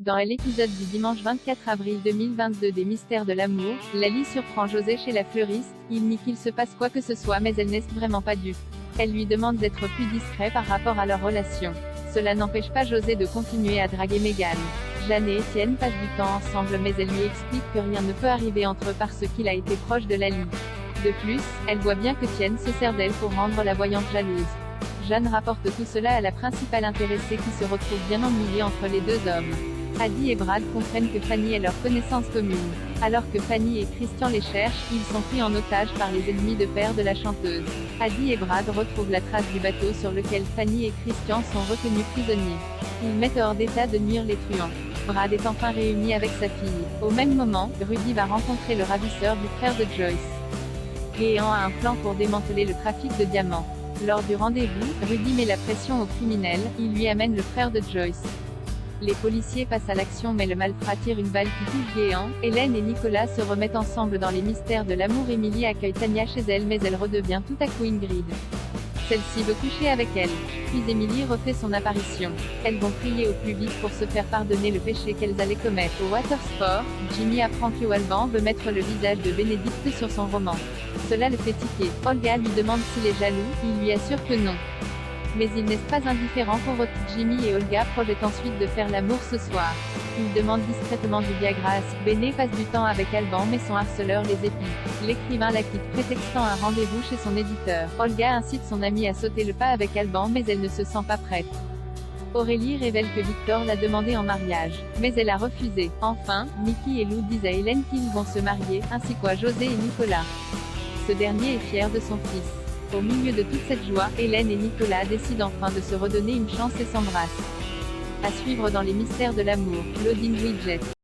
Dans l'épisode du dimanche 24 avril 2022 des Mystères de l'amour, Lali surprend José chez la fleuriste, il nie qu'il se passe quoi que ce soit mais elle n'est vraiment pas dupe. Elle lui demande d'être plus discret par rapport à leur relation. Cela n'empêche pas José de continuer à draguer Megan. Jeanne et Étienne passent du temps ensemble mais elle lui explique que rien ne peut arriver entre eux parce qu'il a été proche de Lali. De plus, elle voit bien que Étienne se sert d'elle pour rendre la voyante jalouse. Jeanne rapporte tout cela à la principale intéressée qui se retrouve bien ennuyée entre les deux hommes. Adi et Brad comprennent que Fanny est leur connaissance commune. Alors que Fanny et Christian les cherchent, ils sont pris en otage par les ennemis de père de la chanteuse. Adi et Brad retrouvent la trace du bateau sur lequel Fanny et Christian sont retenus prisonniers. Ils mettent hors d'état de nuire les truands. Brad est enfin réuni avec sa fille. Au même moment, Rudy va rencontrer le ravisseur du frère de Joyce. Géant a un plan pour démanteler le trafic de diamants. Lors du rendez-vous, Rudy met la pression au criminel, il lui amène le frère de Joyce. Les policiers passent à l'action mais le malfrat tire une balle qui touche Géant. Hélène et Nicolas se remettent ensemble dans les mystères de l'amour. Émilie accueille Tania chez elle mais elle redevient tout à coup Ingrid. Celle-ci veut coucher avec elle. Puis Émilie refait son apparition. Elles vont prier au plus vite pour se faire pardonner le péché qu'elles allaient commettre. Au watersport, Jimmy apprend que Alban veut mettre le visage de Bénédicte sur son roman. Cela le fait tiquer. Olga lui demande s'il est jaloux, il lui assure que non. Mais il n'est pas indifférent pour eux. Jimmy et Olga projettent ensuite de faire l'amour ce soir. Ils demandent discrètement du Viagra à Béné passe du temps avec Alban mais son harceleur les épie. L'écrivain la quitte prétextant un rendez-vous chez son éditeur. Olga incite son amie à sauter le pas avec Alban mais elle ne se sent pas prête. Aurélie révèle que Victor l'a demandé en mariage, mais elle a refusé. Enfin, Mickey et Lou disent à Hélène qu'ils vont se marier, ainsi qu'à José et Nicolas. Ce dernier est fier de son fils. Au milieu de toute cette joie, Hélène et Nicolas décident enfin de se redonner une chance et s'embrassent. À suivre dans les mystères de l'amour, Claudine Widget.